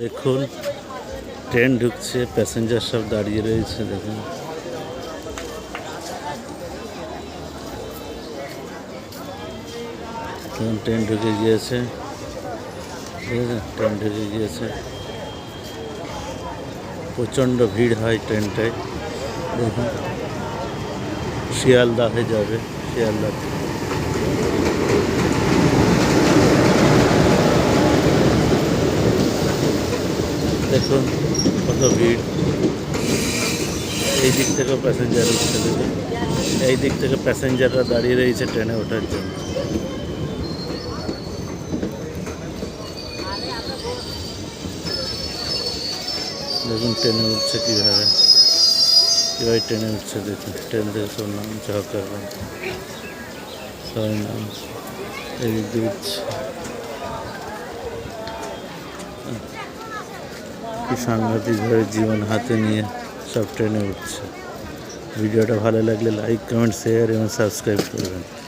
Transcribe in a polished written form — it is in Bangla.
দেখুন ট্রেন ঢুকছে, প্যাসেঞ্জার সব দাঁড়িয়ে রয়েছে। দেখুন ট্রেন ঢুকে গিয়েছে, ঠিক আছে, ট্রেন ঢুকে গিয়েছে। প্রচণ্ড ভিড় হয় ট্রেনটায়। দেখুন শিয়ালদা হয়ে যাবে, শিয়ালদা দেখুন কত ভিড়। এই দিক থেকে প্যাসেঞ্জার উঠছে, দেখুন এই দিক থেকে প্যাসেঞ্জাররা দাঁড়িয়ে রয়েছে ট্রেনে ওঠার জন্য। দেখুন ট্রেনে উঠছে কীভাবে ট্রেনে উঠছে। দেখুন ট্রেন থেকে সব নামছে, হকাররা সবাই নামছে, এদিক দিয়ে উঠছে। কি সাংঘাতিকভাবে জীবন হাতে নিয়ে সব ট্রেনে উঠছে। ভিডিওটা ভালো লাগলে লাইক, কমেন্ট, শেয়ার এবং সাবস্ক্রাইব করবেন।